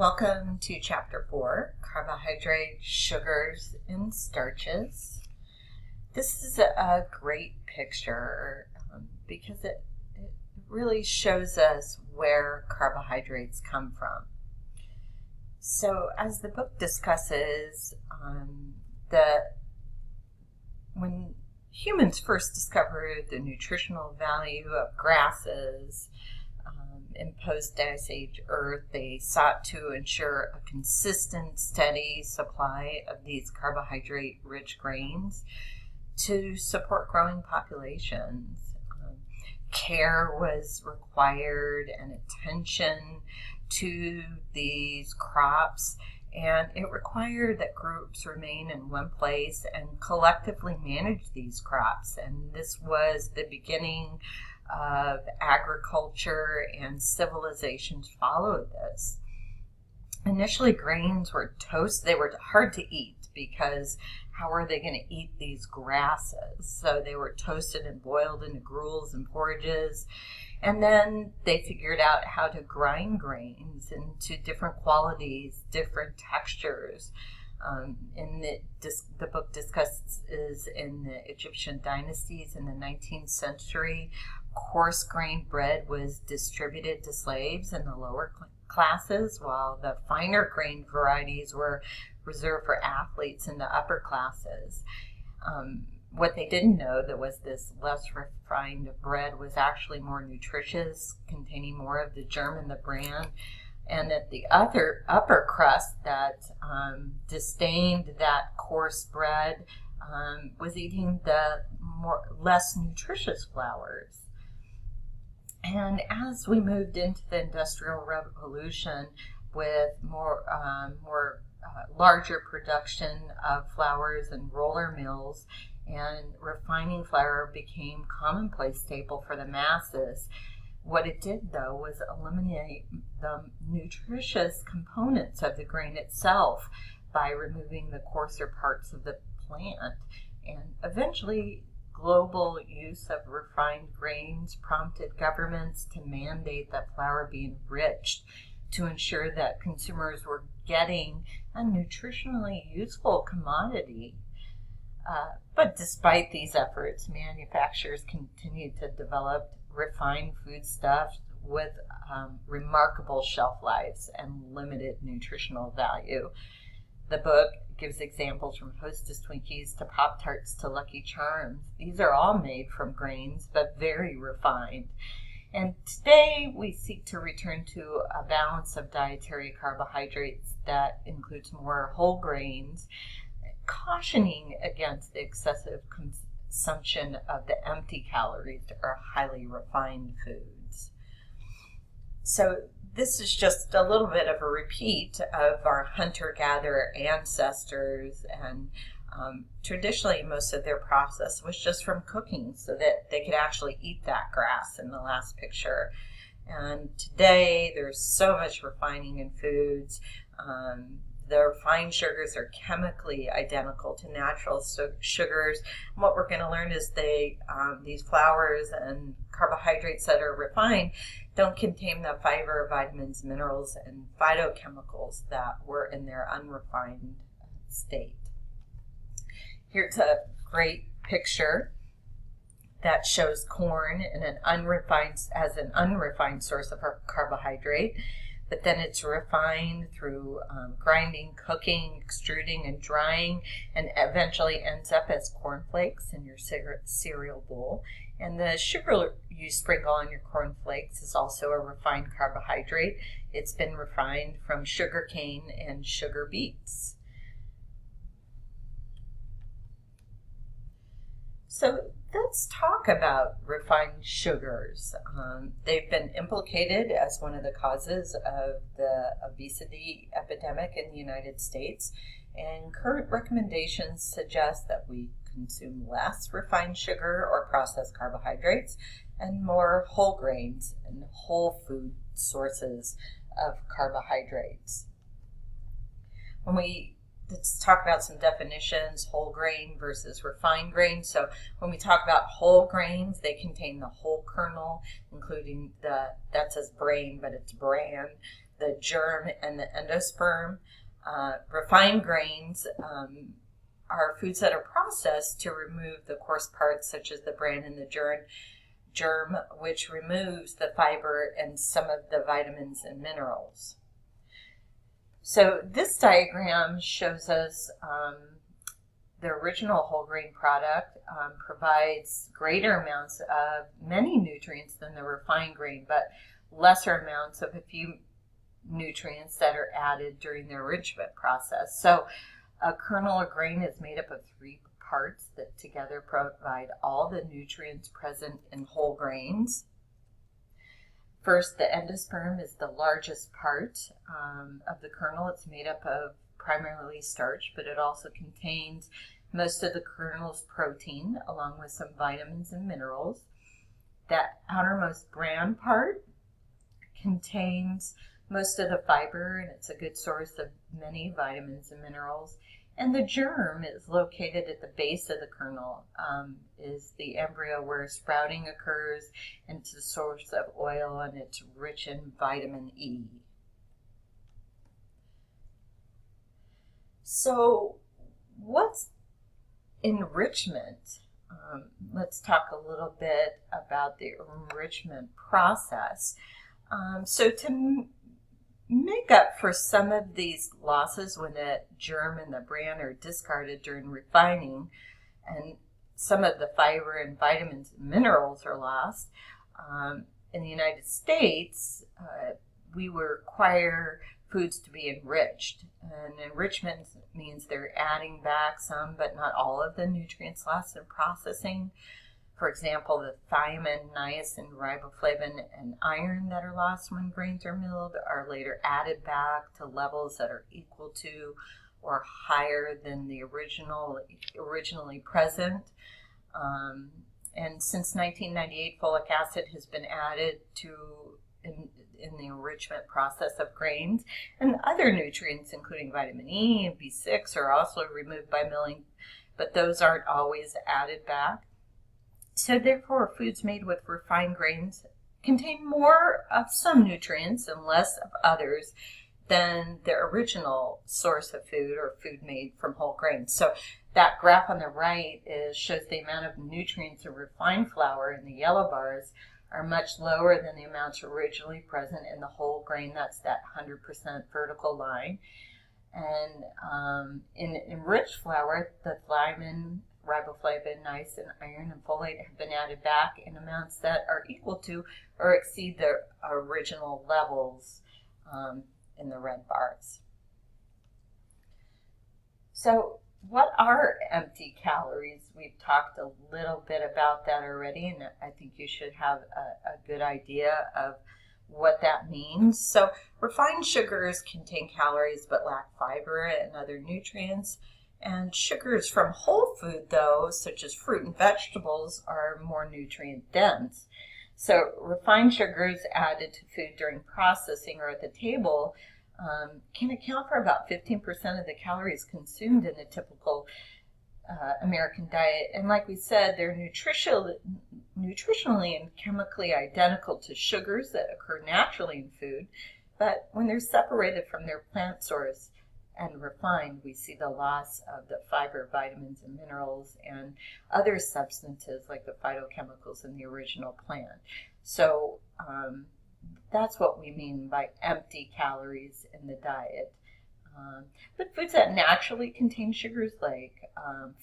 Welcome to Chapter 4, Carbohydrates, Sugars, and Starches. This is a great picture because it really shows us where carbohydrates come from. So as the book discusses, when humans first discovered the nutritional value of grasses, in post-Ice Age Earth, they sought to ensure a consistent, steady supply of these carbohydrate-rich grains to support growing populations. Care was required and attention to these crops, and it required that groups remain in one place and collectively manage these crops. And this was the beginning of agriculture, and civilizations followed this. Initially, grains were toasted. They were hard to eat because how are they going to eat these grasses? So they were toasted and boiled into gruels and porridges. And then they figured out how to grind grains into different qualities, different textures. The book discusses in the Egyptian dynasties in the 19th century, coarse grain bread was distributed to slaves in the lower classes, while the finer grain varieties were reserved for athletes in the upper classes. What they didn't know that was this less refined bread was actually more nutritious, containing more of the germ in the bran, and that the other upper crust that disdained that coarse bread was eating the less nutritious flours. And as we moved into the Industrial Revolution with larger production of flours and roller mills, and refining flour became commonplace staple for the masses, what it did, though, was eliminate the nutritious components of the grain itself by removing the coarser parts of the plant. And eventually, global use of refined grains prompted governments to mandate that flour be enriched to ensure that consumers were getting a nutritionally useful commodity. But despite these efforts, manufacturers continued to develop refined foodstuffs with remarkable shelf lives and limited nutritional value. The book gives examples from Hostess Twinkies to Pop-Tarts to Lucky Charms. These are all made from grains, but very refined. And today we seek to return to a balance of dietary carbohydrates that includes more whole grains, cautioning against the excessive consumption of the empty calories or highly refined foods. So this is just a little bit of a repeat of our hunter-gatherer ancestors, and traditionally most of their process was just from cooking so that they could actually eat that grass in the last picture. And today there's so much refining in foods. The refined sugars are chemically identical to natural sugars. And what we're going to learn is these flours and carbohydrates that are refined don't contain the fiber, vitamins, minerals, and phytochemicals that were in their unrefined state. Here's a great picture that shows corn in as an unrefined source of carbohydrate. But then it's refined through grinding, cooking, extruding, and drying, and eventually ends up as cornflakes in your cereal bowl. And the sugar you sprinkle on your cornflakes is also a refined carbohydrate. It's been refined from sugar cane and sugar beets. So let's talk about refined sugars. They've been implicated as one of the causes of the obesity epidemic in the United States, and current recommendations suggest that we consume less refined sugar or processed carbohydrates and more whole grains and whole food sources of carbohydrates. When we let's talk about some definitions: whole grain versus refined grain. So when we talk about whole grains, they contain the whole kernel, including that says brain, but it's bran, the germ, and the endosperm. Refined grains are foods that are processed to remove the coarse parts, such as the bran and the germ, which removes the fiber and some of the vitamins and minerals. So this diagram shows us the original whole grain product provides greater amounts of many nutrients than the refined grain, but lesser amounts of a few nutrients that are added during the enrichment process. So a kernel or grain is made up of 3 parts that together provide all the nutrients present in whole grains. First, the endosperm is the largest part of the kernel. It's made up of primarily starch, but it also contains most of the kernel's protein, along with some vitamins and minerals. That outermost bran part contains most of the fiber, and it's a good source of many vitamins and minerals. And the germ is located at the base of the kernel, is the embryo where sprouting occurs, and it's a source of oil, and it's rich in vitamin E. So what's enrichment? Let's talk a little bit about the enrichment process. So to make up for some of these losses when the germ and the bran are discarded during refining, and some of the fiber and vitamins and minerals are lost, in the United States, we require foods to be enriched. And enrichment means they're adding back some, but not all of the nutrients lost in processing. For example, the thiamine, niacin, riboflavin, and iron that are lost when grains are milled are later added back to levels that are equal to or higher than the originally present. And since 1998, folic acid has been added to in the enrichment process of grains, and other nutrients, including vitamin E and B6, are also removed by milling, but those aren't always added back. So therefore, foods made with refined grains contain more of some nutrients and less of others than the original source of food or food made from whole grains. So that graph on the right shows the amount of nutrients in refined flour, and the yellow bars are much lower than the amounts originally present in the whole grain. That's that 100% vertical line. And in enriched flour, the thiamine, riboflavin, niacin, iron, and folate have been added back in amounts that are equal to or exceed the original levels in the red bars. So what are empty calories? We've talked a little bit about that already, and I think you should have a good idea of what that means. So refined sugars contain calories but lack fiber and other nutrients. And sugars from whole food, though, such as fruit and vegetables, are more nutrient dense. So refined sugars added to food during processing or at the table can account for about 15% of the calories consumed in a typical American diet. And like we said, they're nutritionally and chemically identical to sugars that occur naturally in food, but when they're separated from their plant source and refined, we see the loss of the fiber, vitamins, and minerals, and other substances like the phytochemicals in the original plant. So that's what we mean by empty calories in the diet. But foods that naturally contain sugars like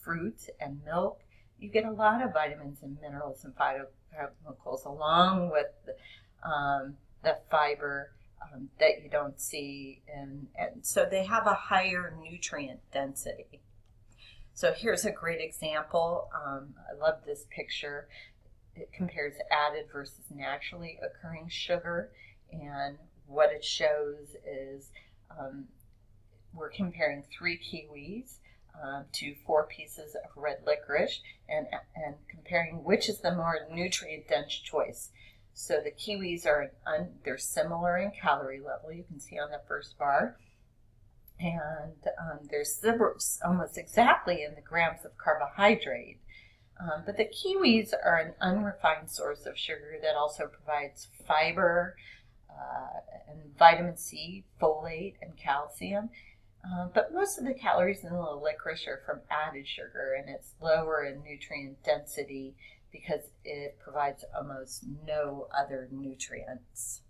fruit and milk, you get a lot of vitamins and minerals and phytochemicals along with the fiber that you don't see, and so they have a higher nutrient density. So here's a great example. I love this picture. It compares added versus naturally occurring sugar, and what it shows is we're comparing 3 kiwis to 4 pieces of red licorice, and comparing which is the more nutrient dense choice. So the kiwis they're similar in calorie level, you can see on the first bar, and there's almost exactly in the grams of carbohydrate. But the kiwis are an unrefined source of sugar that also provides fiber and vitamin C, folate, and calcium. But most of the calories in the licorice are from added sugar, and it's lower in nutrient density because it provides almost no other nutrients.